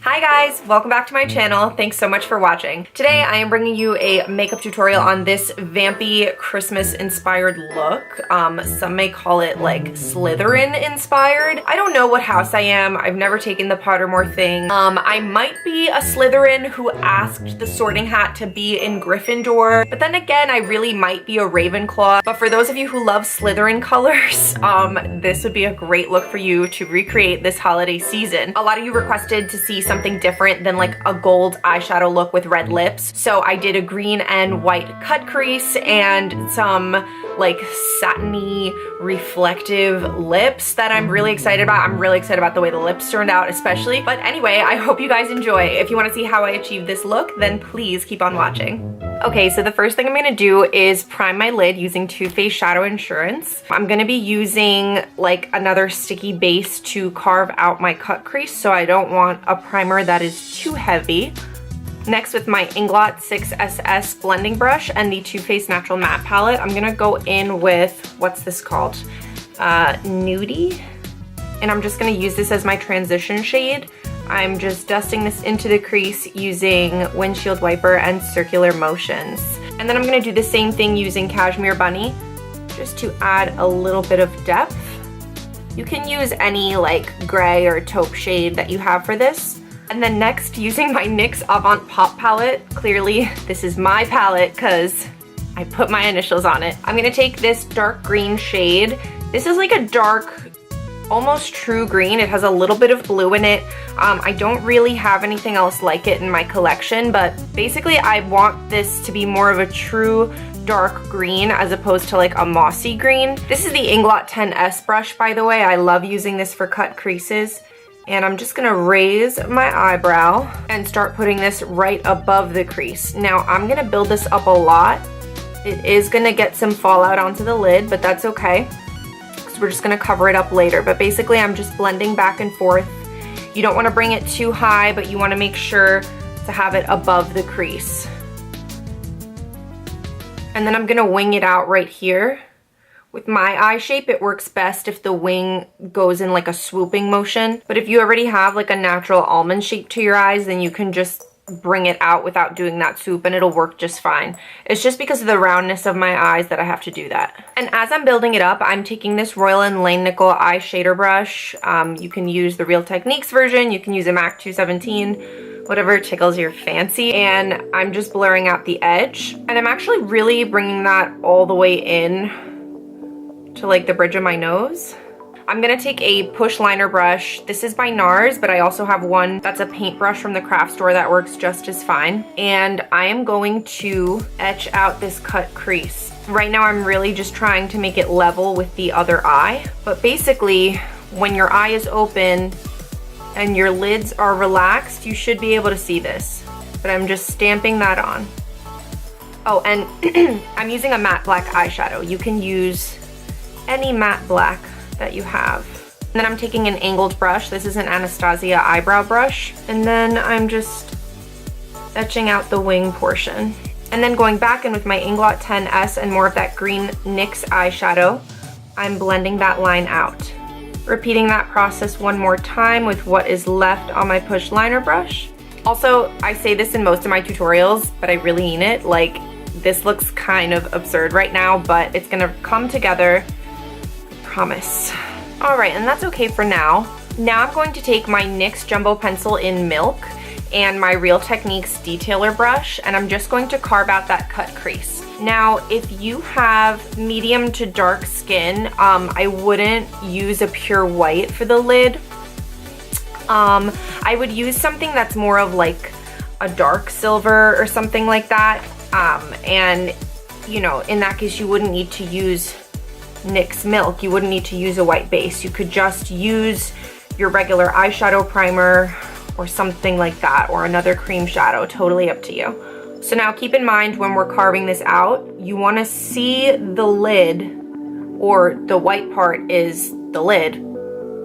Hi guys, welcome back to my channel. Thanks so much for watching. Today I am bringing you a makeup tutorial on this Vampy Christmas inspired look. Some may call it like Slytherin inspired. I don't know what house I am. I've never taken the Pottermore thing. I might be a Slytherin who asked the Sorting Hat to be in Gryffindor, but then again I really might be a Ravenclaw. But for those of you who love Slytherin colors, this would be a great look for you to recreate this holiday season. A lot of you requested to see something different than like a gold eyeshadow look with red lips. So I did a green and white cut crease and some like satiny reflective lips that I'm really excited about. I'm really excited about the way the lips turned out especially. But anyway, I hope you guys enjoy. If you want to see how I achieve this look, then please keep on watching. Okay, so the first thing I'm gonna do is prime my lid using Too Faced Shadow Insurance. I'm gonna be using like another sticky base to carve out my cut crease, so I don't want a primer that is too heavy. Next, with my Inglot 6SS blending brush and the Too Faced Natural Matte Palette, I'm gonna go in with, what's this called? Nudie? And I'm just gonna use this as my transition shade. I'm just dusting this into the crease using windshield wiper and circular motions. And then I'm gonna do the same thing using Cashmere Bunny, just to add a little bit of depth. You can use any like gray or taupe shade that you have for this. And then next, using my NYX Avant Pop palette, clearly this is my palette because I put my initials on it. I'm gonna take this dark green shade. This is like a dark, almost true green. It has a little bit of blue in it. I don't really have anything else like it in my collection, but basically I want this to be more of a true dark green as opposed to like a mossy green. This is the Inglot 10S brush, by the way. I love using this for cut creases. And I'm just gonna raise my eyebrow and start putting this right above the crease. Now I'm gonna build this up a lot. It is gonna get some fallout onto the lid, but that's okay. We're just gonna cover it up later, but basically I'm just blending back and forth. You don't wanna bring it too high, but you wanna make sure to have it above the crease. And then I'm gonna wing it out right here. With my eye shape, it works best if the wing goes in like a swooping motion, but if you already have like a natural almond shape to your eyes, then you can just bring it out without doing that swoop and it'll work just fine. It's just because of the roundness of my eyes that I have to do that. And as I'm building it up, I'm taking this Royal & Lanickel eyeshadow brush. You can use the Real Techniques version, you can use a MAC 217, whatever tickles your fancy. And I'm just blurring out the edge. And I'm actually really bringing that all the way in to like the bridge of my nose. I'm gonna take a push liner brush. This is by Nars, but I also have one that's a paintbrush from the craft store that works just as fine. And I am going to etch out this cut crease. Right now I'm really just trying to make it level with the other eye. But basically, when your eye is open and your lids are relaxed, you should be able to see this. But I'm just stamping that on. Oh, and I'm using a matte black eyeshadow. You can use any matte black that you have. And then I'm taking an angled brush. This is an Anastasia eyebrow brush. And then I'm just etching out the wing portion. And then going back in with my Inglot 10S and more of that green NYX eyeshadow, I'm blending that line out. Repeating that process one more time with what is left on my push liner brush. Also, I say this in most of my tutorials, but I really mean it. Like, this looks kind of absurd right now, but it's gonna come together. Promise. All right, and that's okay for now. Now I'm going to take my NYX Jumbo Pencil in Milk and my Real Techniques detailer brush, and I'm just going to carve out that cut crease. Now, if you have medium to dark skin, I wouldn't use a pure white for the lid. I would use something that's more of like a dark silver or something like that. And, you know, in that case, you wouldn't need to use NYX Milk. You wouldn't need to use a white base. You could just use your regular eyeshadow primer or something like that, or another cream shadow, totally up to you. So now keep in mind when we're carving this out, you want to see the lid, or the white part is the lid.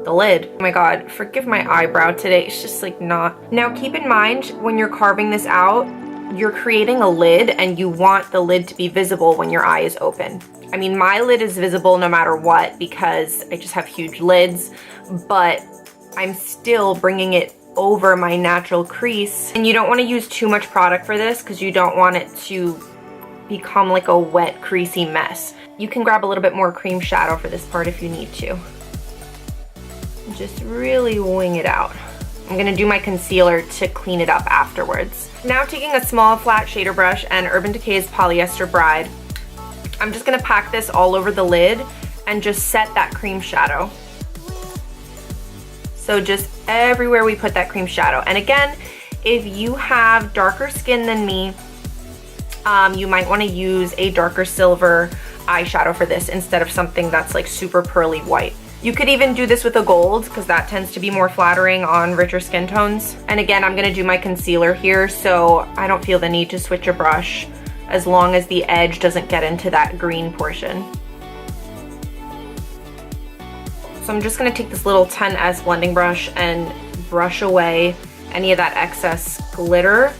The lid. Oh my god, forgive my eyebrow today. It's just like not. Now keep in mind when you're carving this out, you're creating a lid and you want the lid to be visible when your eye is open. I mean, my lid is visible no matter what because I just have huge lids, but I'm still bringing it over my natural crease. And you don't want to use too much product for this because you don't want it to become like a wet, creasy mess. You can grab a little bit more cream shadow for this part if you need to. Just really wing it out. I'm gonna do my concealer to clean it up afterwards. Now taking a small flat shader brush and Urban Decay's Polyester Bride, I'm just gonna pack this all over the lid and just set that cream shadow. So just everywhere we put that cream shadow. And again, if you have darker skin than me, you might wanna use a darker silver eyeshadow for this instead of something that's like super pearly white. You could even do this with a gold because that tends to be more flattering on richer skin tones. And again, I'm gonna do my concealer here, so I don't feel the need to switch a brush as long as the edge doesn't get into that green portion. So I'm just gonna take this little 10S blending brush and brush away any of that excess glitter,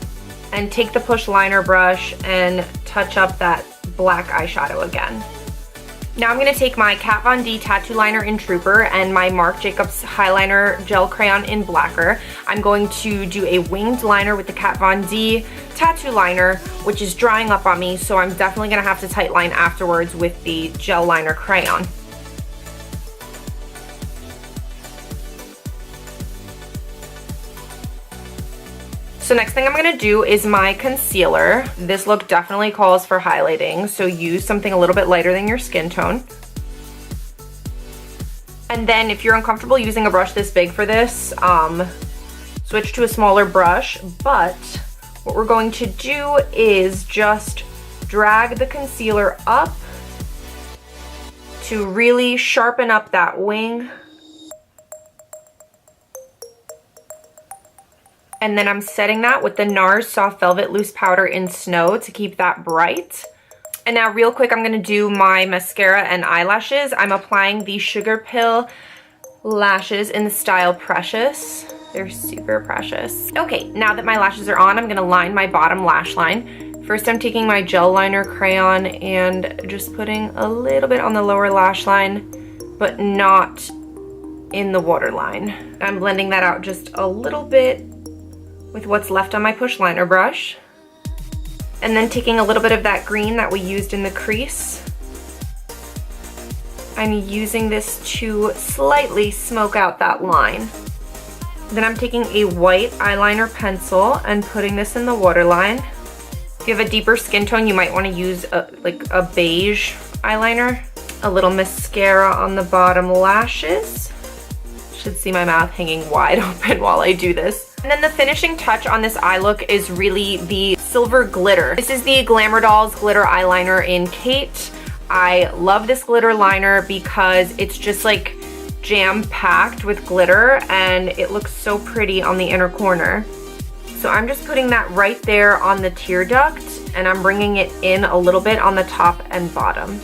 and take the push liner brush and touch up that black eyeshadow again. Now I'm gonna take my Kat Von D tattoo liner in Trooper and my Marc Jacobs Highliner gel crayon in Blaquer. I'm going to do a winged liner with the Kat Von D tattoo liner, which is drying up on me, so I'm definitely gonna have to tight line afterwards with the gel liner crayon. So next thing I'm gonna do is my concealer. This look definitely calls for highlighting, so use something a little bit lighter than your skin tone. And then if you're uncomfortable using a brush this big for this, switch to a smaller brush, but what we're going to do is just drag the concealer up to really sharpen up that wing. And then I'm setting that with the Nars Soft Velvet Loose Powder in Snow to keep that bright. And now real quick, I'm gonna do my mascara and eyelashes. I'm applying the Sugarpill lashes in the style Precious. They're super precious. Okay, now that my lashes are on, I'm gonna line my bottom lash line. First, I'm taking my gel liner crayon and just putting a little bit on the lower lash line, but not in the waterline. I'm blending that out just a little bit with what's left on my push liner brush. And then taking a little bit of that green that we used in the crease, I'm using this to slightly smoke out that line. Then I'm taking a white eyeliner pencil and putting this in the waterline. If you have a deeper skin tone, you might want to use like a beige eyeliner. A little mascara on the bottom lashes. Should see my mouth hanging wide open while I do this. And then the finishing touch on this eye look is really the silver glitter. This is the Glamour Dolls Glitter Eyeliner in Kate. I love this glitter liner because it's just like jam-packed with glitter and it looks so pretty on the inner corner. So I'm just putting that right there on the tear duct and I'm bringing it in a little bit on the top and bottom.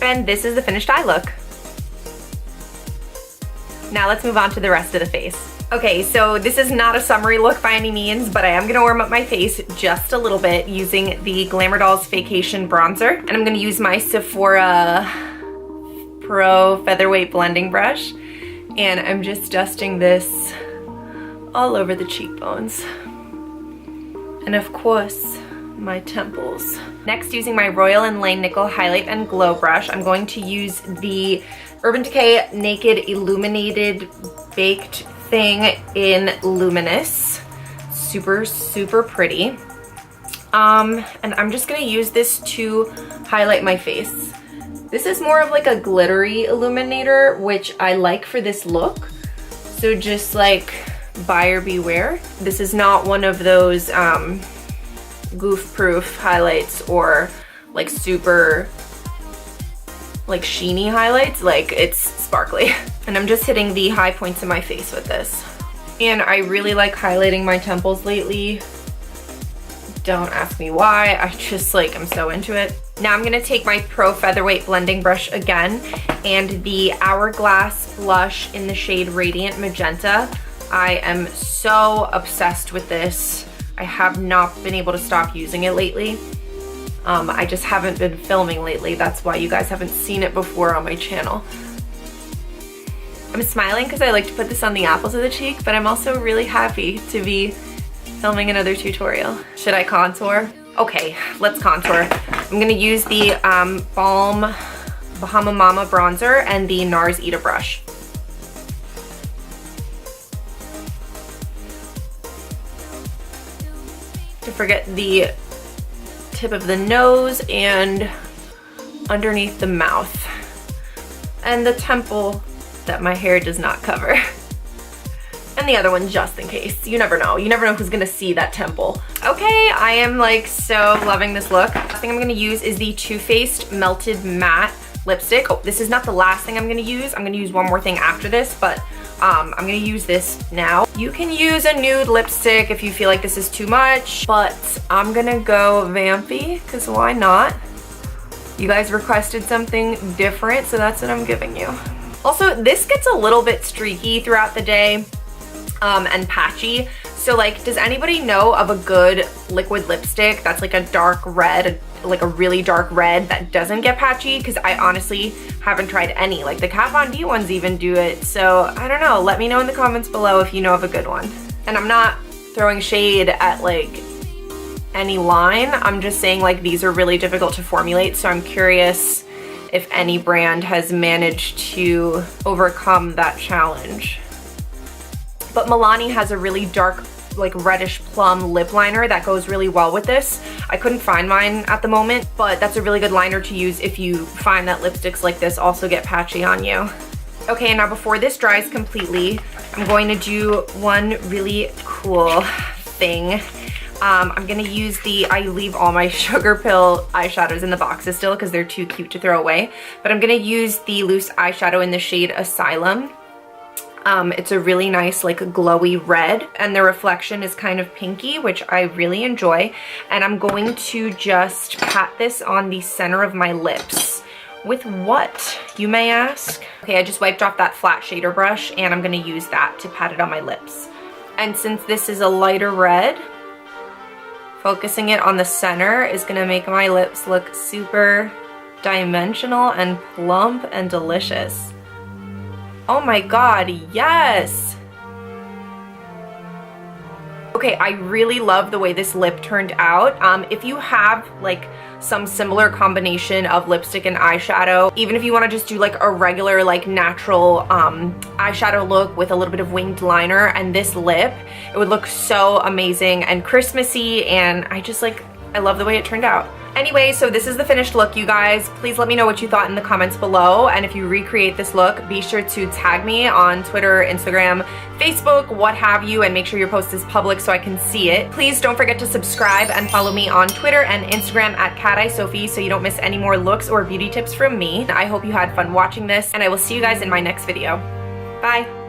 And this is the finished eye look. Now let's move on to the rest of the face. Okay, so this is not a summery look by any means, but I am gonna warm up my face just a little bit using the Glamour Dolls Fakecation bronzer. And I'm gonna use my Sephora Pro Featherweight blending brush. And I'm just dusting this all over the cheekbones. And of course, my temples. Next, using my Royal & Lanickel Highlight and Glow Brush, I'm going to use the Urban Decay Naked Illuminated Baked Thing in Luminous. Super, super pretty. And I'm just gonna use this to highlight my face. This is more of like a glittery illuminator, which I like for this look. So just like buyer beware. This is not one of those goof-proof highlights or like super like sheeny highlights. Like it's sparkly. And I'm just hitting the high points of my face with this. And I really like highlighting my temples lately. Don't ask me why, I just like, I'm so into it. Now I'm gonna take my Pro Featherweight blending brush again and the Hourglass blush in the shade Radiant Magenta. I am so obsessed with this. I have not been able to stop using it lately. I just haven't been filming lately. That's why you guys haven't seen it before on my channel. I'm smiling because I like to put this on the apples of the cheek, but I'm also really happy to be filming another tutorial. Should I contour? Okay, let's contour. I'm gonna use the Balm Bahama Mama bronzer and the Nars ITA Brush. Don't forget the tip of the nose and underneath the mouth. And the temple that my hair does not cover. And the other one just in case. You never know. You never know who's gonna see that temple. Okay, I am like so loving this look. The last thing I'm gonna use is the Too Faced Melted Matte lipstick. Oh, this is not the last thing I'm gonna use. I'm gonna use one more thing after this, but I'm gonna use this now. You can use a nude lipstick if you feel like this is too much, but I'm gonna go Vampy, because why not? You guys requested something different, so that's what I'm giving you. Also, this gets a little bit streaky throughout the day and patchy. So like, does anybody know of a good liquid lipstick that's like a dark red, like a really dark red that doesn't get patchy? Because I honestly haven't tried any. Like the Kat Von D ones even do it. So I don't know. Let me know in the comments below if you know of a good one. And I'm not throwing shade at like any line. I'm just saying like these are really difficult to formulate. So I'm curious if any brand has managed to overcome that challenge. But Milani has a really dark, like reddish plum lip liner that goes really well with this. I couldn't find mine at the moment, but that's a really good liner to use if you find that lipsticks like this also get patchy on you. Okay, now before this dries completely, I'm going to do one really cool thing. I'm gonna use I leave all my Sugarpill eyeshadows in the boxes still because they're too cute to throw away. But I'm gonna use the loose eyeshadow in the shade Asylum. It's a really nice like glowy red and the reflection is kind of pinky, which I really enjoy. And I'm going to just pat this on the center of my lips. With what, you may ask? Okay, I just wiped off that flat shader brush and I'm gonna use that to pat it on my lips. And since this is a lighter red, focusing it on the center is gonna make my lips look super dimensional and plump and delicious. Oh my god, yes! Okay, I really love the way this lip turned out. If you have like some similar combination of lipstick and eyeshadow, even if you want to just do like a regular like natural eyeshadow look with a little bit of winged liner and this lip, it would look so amazing and Christmassy, and I love the way it turned out. Anyway, so this is the finished look, you guys. Please let me know what you thought in the comments below, and if you recreate this look, be sure to tag me on Twitter, Instagram, Facebook, what have you, and make sure your post is public so I can see it. Please don't forget to subscribe and follow me on Twitter and Instagram at CatEyeSophie so you don't miss any more looks or beauty tips from me. I hope you had fun watching this, and I will see you guys in my next video. Bye!